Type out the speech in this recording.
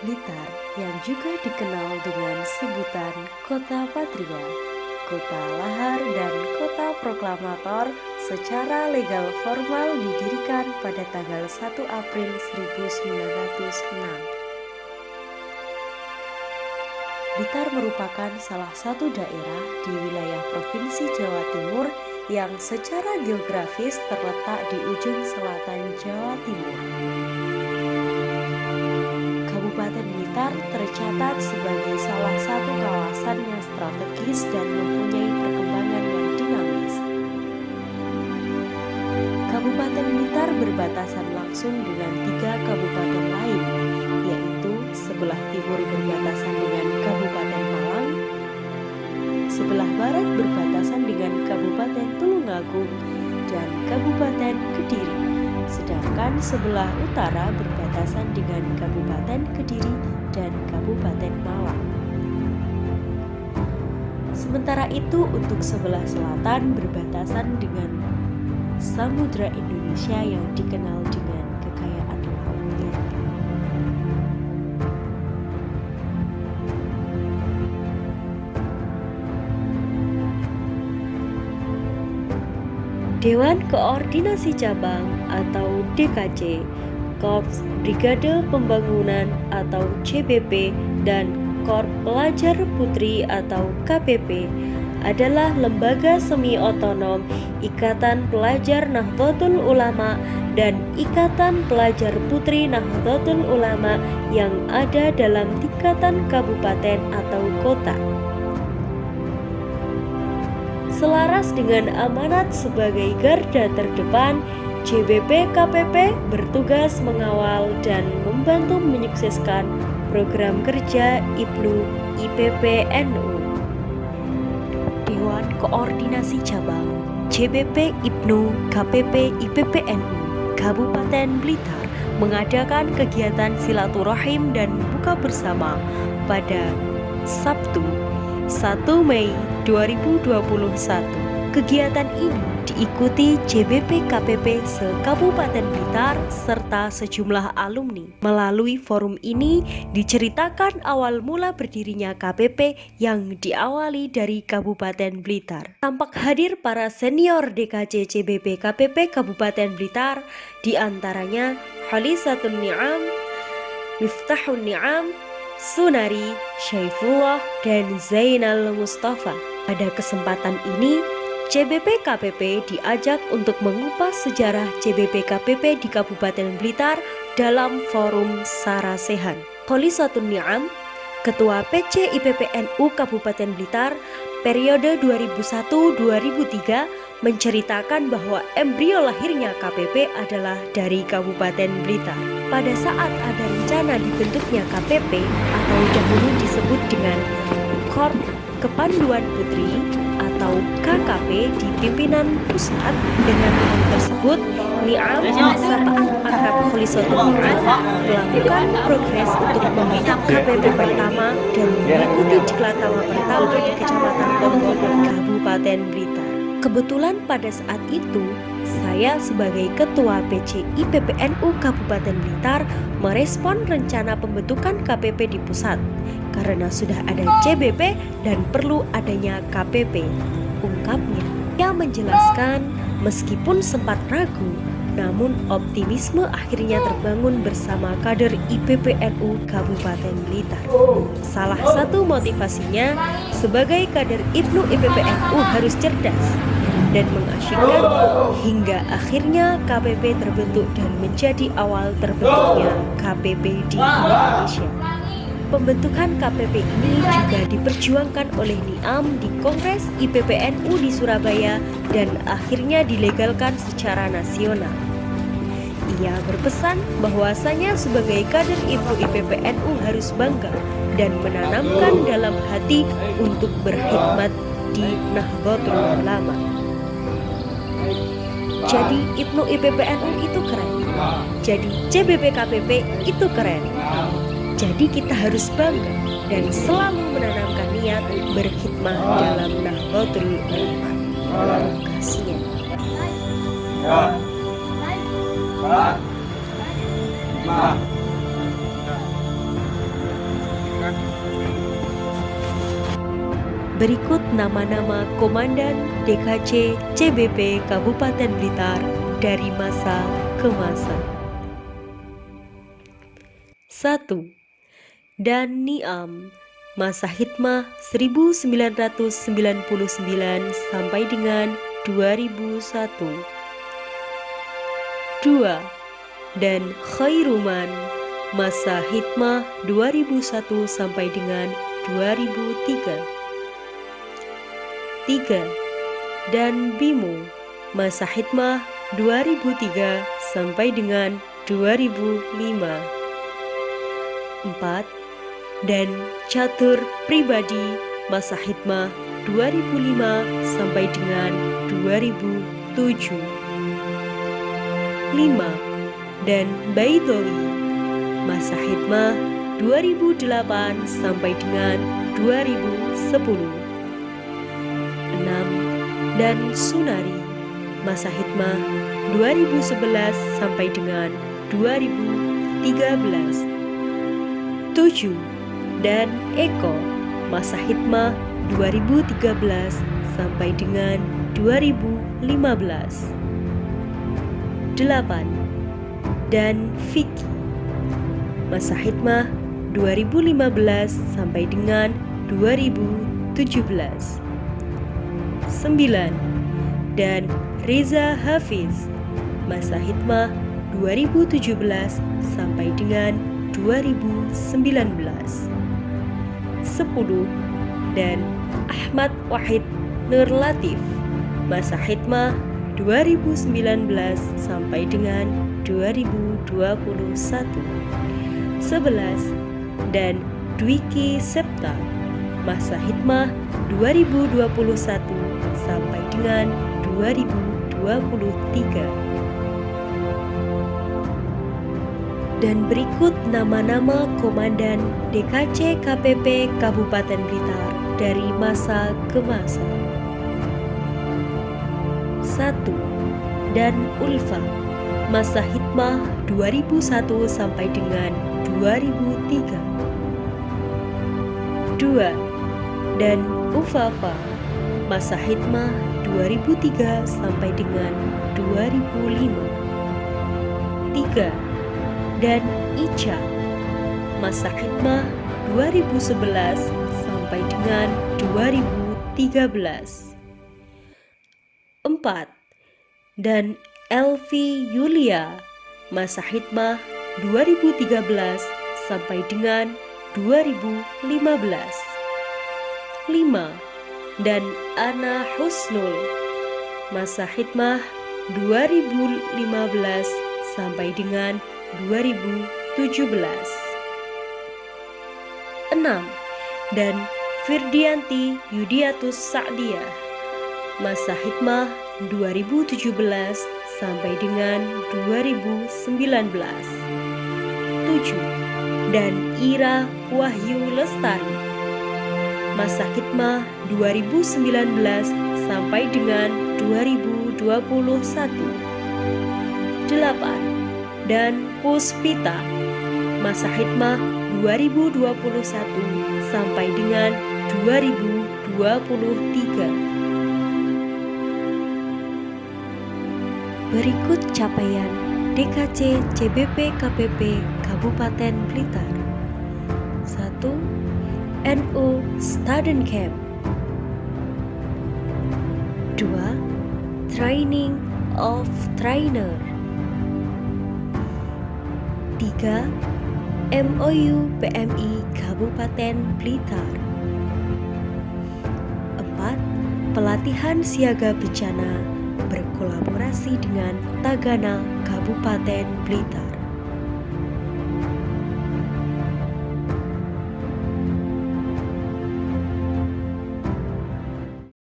Blitar yang juga dikenal dengan sebutan Kota Patria, Kota Lahar dan Kota Proklamator secara legal formal didirikan pada tanggal 1 April 1906. Blitar merupakan salah satu daerah di wilayah Provinsi Jawa Timur yang secara geografis terletak di ujung selatan Jawa Timur. Kabupaten Blitar tercatat sebagai salah satu kawasan yang strategis dan mempunyai perkembangan yang dinamis. Kabupaten Blitar berbatasan langsung dengan 3 kabupaten lain, yaitu sebelah timur berbatasan dengan Kabupaten Malang, sebelah barat berbatasan dengan Kabupaten Tulungagung, dan Kabupaten Kediri. Sedangkan sebelah utara berbatasan dengan Kabupaten Kediri dan Kabupaten Malang. Sementara itu untuk sebelah selatan berbatasan dengan Samudra Indonesia yang dikenal dengan kekayaan lautnya. Dewan Koordinasi Cabang atau DKC, Korps Brigade Pembangunan atau CBP, dan Korps Pelajar Putri atau KPP adalah lembaga semi-otonom Ikatan Pelajar Nahdlatul Ulama dan Ikatan Pelajar Putri Nahdlatul Ulama yang ada dalam tingkatan kabupaten atau kota. Selaras dengan amanat sebagai garda terdepan, CBP KPP bertugas mengawal dan membantu menyukseskan program kerja IPNU IPP NU. Dewan Koordinasi Cabang CBP IPNU KPP IPP NU Kabupaten Blitar mengadakan kegiatan silaturahim dan buka bersama pada Sabtu 1 Mei 2021. Kegiatan ini diikuti CBP KPP se-Kabupaten Blitar serta sejumlah alumni. Melalui forum ini diceritakan awal mula berdirinya KPP yang diawali dari Kabupaten Blitar. Tampak hadir para senior DKC CBP KPP Kabupaten Blitar, diantaranya Khalisatun Ni'am, Miftahun Ni'am, Sunari, Syaifullah, dan Zainal Mustafa. Pada kesempatan ini, CBP KPP diajak untuk mengupas sejarah CBP KPP di Kabupaten Blitar dalam forum Sarasehan. Khalisatun Ni'am, Ketua PC IPP NU Kabupaten Blitar periode 2001-2003, menceritakan bahwa embrio lahirnya KPP adalah dari Kabupaten Blitar. Pada saat ada rencana dibentuknya KPP atau dahulu disebut dengan Korps Kepanduan Putri atau KKP di pimpinan pusat, dengan hal tersebut Ni'am sapaan akrab Khalisatun Ni'am melakukan progres untuk membentuk KPP pertama dan mengikuti diklatama pertama di Kecamatan Ponorogo, Kabupaten Blitar. Kebetulan pada saat itu saya sebagai Ketua PC IPP NU Kabupaten Blitar merespon rencana pembentukan KPP di pusat karena sudah ada CBP dan perlu adanya KPP, ungkapnya. Ia menjelaskan meskipun sempat ragu, namun optimisme akhirnya terbangun bersama kader IPP NU Kabupaten Blitar. Salah satu motivasinya sebagai kader IPNU IPP NU harus cerdas dan mengasyikkan, hingga akhirnya KPP terbentuk dan menjadi awal terbentuknya KPP di Indonesia. Pembentukan KPP ini juga diperjuangkan oleh Ni'am di Kongres IPP NU di Surabaya dan akhirnya dilegalkan secara nasional. Ia berpesan bahwasanya sebagai kader IPNU IPP NU harus bangga dan menanamkan dalam hati untuk berkhidmat di Nahdlatul Ulama. Jadi IPNU IPP NU itu keren. Jadi CBP KPP itu keren. Jadi kita harus bangga dan selalu menanamkan niat berkhidmat dalam Nahdlatul Ulama. Terima kasih. nama-nama Komandan DKC CBP Kabupaten Blitar dari masa ke masa. 1. Dan Niam, masa hikmah 1999 sampai dengan 2001. 2. Dan Khairuman, masa hikmah 2001 sampai dengan 2003. 3. Dan Bimo, masa hikmah 2003 sampai dengan 2005. 4. Dan Catur Pribadi, masa hikmah 2005 sampai dengan 2007. 5. Dan Baitowi, masa hikmah 2008 sampai dengan 2010. 6. Dan Sunari, masa hikmah 2011 sampai dengan 2013. 7. Dan Eko, masa hikmah 2013 sampai dengan 2015. 8. Dan Vicky, masa hikmah 2015 sampai dengan 2017. 9. Dan Reza Hafiz, masa hikmah 2017 sampai dengan 2019. 10. Dan Ahmad Wahid Nur Latif, masa hikmah 2019 sampai dengan 2021. 11. Dan Dwiki Septa, masa hikmah 2021 sampai dengan 2023. Dan berikut nama-nama Komandan DKC KPP Kabupaten Blitar dari masa ke masa. 1. Dan Ulfa, masa hikmah 2001 sampai dengan 2003. 2. Dan Ufafa, masa hikmah 2003 sampai dengan 2005. 3. Dan Ica, masa hikmah 2011 sampai dengan 2013. 4. Dan Elvi Yulia, masa hikmah 2013 sampai dengan 2015. 5. Dan Ana Husnul, masa hikmah 2015 sampai dengan 2017. 6. Dan Firdianti Yudiatus Sa'diyah, masa hikmah 2017 sampai dengan 2019. 7. Dan Ira Wahyu Lestari, masa hikmah 2019 sampai dengan 2021. 8. Dan Puspita, masa hikmah 2021 sampai dengan 2023. Berikut capaian DKC CBP KPP Kabupaten Blitar. 1. NU Student Camp. 2. Training of Trainer. 3. MOU PMI Kabupaten Blitar. 4. Pelatihan siaga bencana berkolaborasi dengan Tagana Kabupaten Blitar.